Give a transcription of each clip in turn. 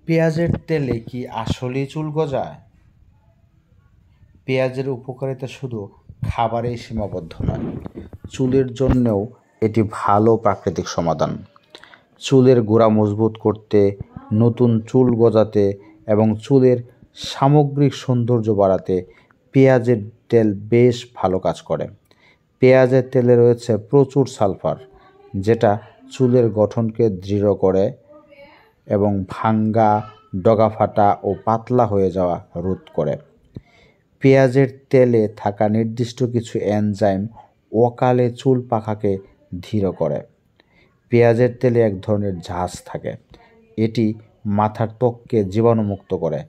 পেঁয়াজের তেলে কি আসলেই চুল গজায়? পেঁয়াজের উপকারিতা শুধু খাবারেই সীমাবদ্ধ নয়, চুলের জন্যও এটি ভালো প্রাকৃতিক সমাধান। চুলের গোড়া মজবুত করতে, নতুন চুল গজাতে এবং চুলের সামগ্রিক সৌন্দর্য বাড়াতে পেঁয়াজের তেল বেশ ভালো কাজ করে। পেঁয়াজের তেলে রয়েছে প্রচুর সালফার, যেটা চুলের গঠনকে দৃঢ় করে এবং ভাঙ্গা, ডগা ফাটা ও পাতলা হয়ে যাওয়া রোধ করে। পেঁয়াজের তেলে থাকা নির্দিষ্ট কিছু এনজাইম অকালে চুল পাকাকে ধীর করে। পেঁয়াজের তেলে এক ধরনের ঝাঁজ থাকে, এটি মাথার ত্বককে জীবাণুমুক্ত করে।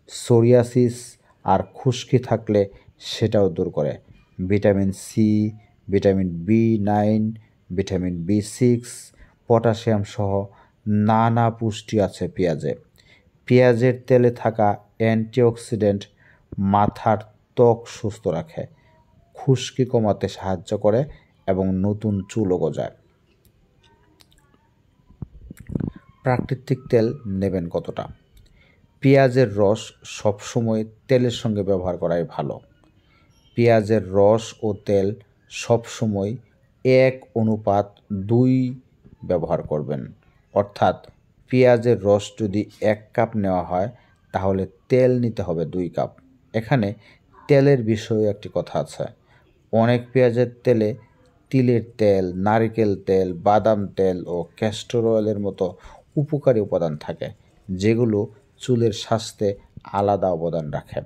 সোরিয়াসিস আর খুশকি থাকলে সেটাও দূর করে। Vitamin C, vitamin B nine, vitamin বি6, পটাশিয়াম সহ নানা পুষ্টি আছে পেঁয়াজে। পেঁয়াজের তেলে থাকা অ্যান্টিঅক্সিডেন্ট মাথার ত্বক সুস্থ রাখে, খুশকি কমাতে সাহায্য করে এবং নতুন চুলও গজায়। প্রাকৃতিক তেল নেবেন কতটা? পেঁয়াজের রস সবসময় তেলের সঙ্গে ব্যবহার করাই ভালো। পেঁয়াজের রস ও তেল সবসময় 1:2 ব্যবহার করবেন। অর্থাৎ পেঁয়াজের রস যদি 1 কাপ নেওয়া হয়, তাহলে তেল নিতে হবে 2 কাপ। এখানে তেলের বিষয়ে একটি কথা আছে। অনেক পেঁয়াজের তেলে তিলের তেল, নারকেল তেল, বাদাম তেল ও ক্যাস্টর অয়েলের মতো উপকারী উপাদান থাকে, যেগুলো চুলের স্বাস্থ্যে আলাদা অবদান রাখে।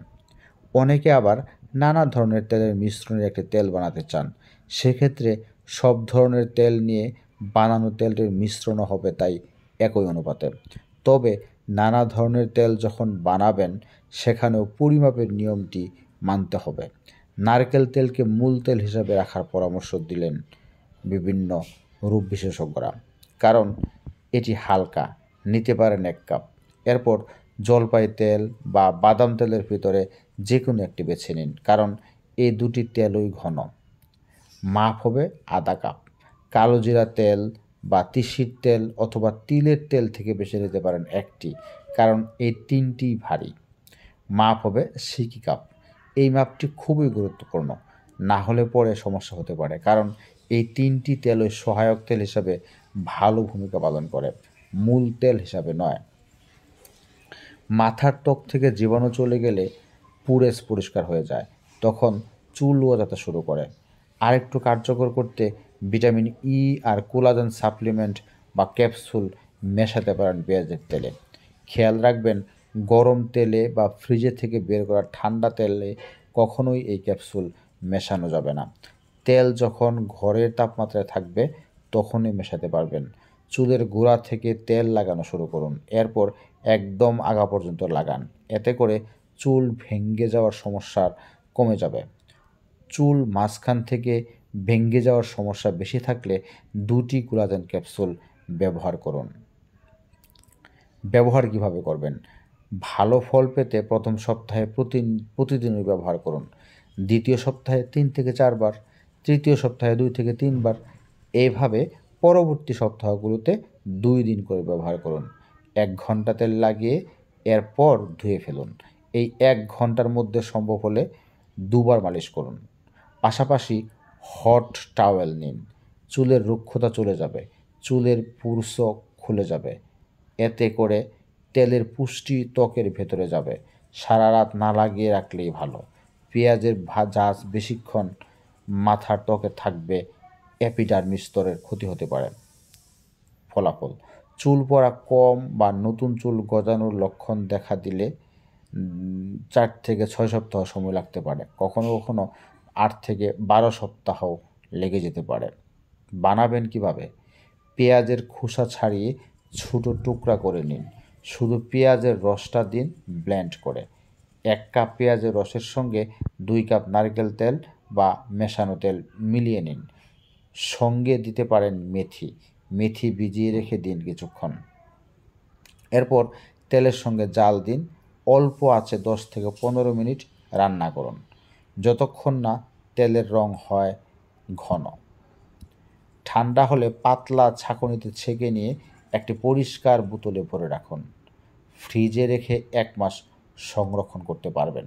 অনেকে আবার নানা ধরনের তেলের মিশ্রণে একটি তেল বানাতে চান। সেক্ষেত্রে সব ধরনের তেল নিয়ে বানানো তেলের মিশ্রণও হবে তাই একই অনুপাতে। তবে নানা ধরনের তেল যখন বানাবেন, সেখানেও পরিমাপের নিয়মটি মানতে হবে। নারকেল তেলকে মূল তেল হিসাবে রাখার পরামর্শ দিলেন বিভিন্ন রূপ বিশেষজ্ঞরা, কারণ এটি হালকা, নিতে পারেন 1 কাপ। এরপর জলপাই তেল বা বাদাম তেলের ভিতরে যে কোনো একটি বেছে নিন, কারণ এই দুটি তেলই ঘন। মাপ হবে আধা কাপ। কালো জিরা তেল বা তিসির তেল অথবা তিলের তেল থেকে বেছে নিতে পারেন একটি, কারণ এই তিনটিই ভারী। মাপ হবে সিকি কাপ। এই মাপটি খুবই গুরুত্বপূর্ণ, না হলে পরে সমস্যা হতে পারে, কারণ এই তিনটি তেলই সহায়ক তেল হিসাবে ভালো ভূমিকা পালন করে, মূল তেল হিসাবে নয়। মাথার ত্বক থেকে জীবাণু চলে গেলে পুরেস পরিষ্কার হয়ে যায়, তখন চুল গজাতে শুরু করে। আরেকটু কার্যকর করতে ভিটামিন ই আর কোলাজেন সাপ্লিমেন্ট বা ক্যাপসুল মেশাতে পারেন পেঁয়াজের তেলে। খেয়াল রাখবেন, গরম তেলে বা ফ্রিজে থেকে বের করা ঠান্ডা তেলে কখনোই এই ক্যাপসুল মেশানো যাবে না। তেল যখন ঘরের তাপমাত্রায় থাকবে, তখনই মেশাতে পারবেন। চুলের গোড়া থেকে তেল লাগানো শুরু করুন, এরপর একদম আগা পর্যন্ত লাগান। এতে করে চুল ভেঙে যাওয়ার সমস্যা কমে যাবে। চুল মাঝখান থেকে ভেঙে যাওয়ার সমস্যা বেশি থাকলে 2টি কোলাজেন ক্যাপসুল ব্যবহার করুন। ব্যবহার কিভাবে করবেন? ভালো ফল পেতে প্রথম সপ্তাহে প্রতিদিনই ব্যবহার করুন। দ্বিতীয় সপ্তাহে 3 থেকে 4 বার, তৃতীয় সপ্তাহে 2 থেকে 3 বার। এইভাবে পরবর্তী সপ্তাহগুলোতে 2 দিন করে ব্যবহার করুন। 1 ঘন্টা তেল লাগিয়ে এরপর ধুয়ে ফেলুন। এই 1 ঘন্টার মধ্যে সম্ভব হলে 2 বার মালিশ করুন। পাশাপাশি হট টাওয়েল নিন। চুলের রুক্ষতা চলে যাবে, চুলের পুরুষ খুলে যাবে। এতে করে তেলের পুষ্টি ত্বকের ভেতরে যাবে। সারা রাত না লাগিয়ে রাখলেই ভালো। পেঁয়াজের ঝাঁজ বেশিক্ষণ মাথার ত্বকে থাকবে, এপিডার্মিস স্তরের ক্ষতি হতে পারে। ফলাফল: চুল পড়া কম বা নতুন চুল গজানোর লক্ষণ দেখা দিলে 4 থেকে 6 সপ্তাহ সময় লাগতে পারে, কখনো কখনো 8 থেকে 12 সপ্তাহ লেগে যেতে পারে। বানাবেন কিভাবে? পেঁয়াজের খোসা ছাড়িয়ে ছোট টুকরা করে নিন। শুধু পেঁয়াজের রসটা দিন ব্লেন্ড করে। 1 কাপ পেঁয়াজের রসের সঙ্গে 2 কাপ নারকেল তেল বা মেশানো তেল মিলিয়ে নিন। সঙ্গে দিতে পারেন মেথি। মেথি ভিজিয়ে রেখে দিন কিছুক্ষণ। এরপর তেলের সঙ্গে জাল দিন। অল্প আঁচে 10 থেকে 15 মিনিট রান্না করুন, যতক্ষণ না তেলের রং হয় ঘন। ঠান্ডা হলে পাতলা ছাঁকনিতে ছেঁকে নিয়ে একটি পরিষ্কার বোতলে ভরে রাখুন। ফ্রিজে রেখে 1 মাস সংরক্ষণ করতে পারবেন।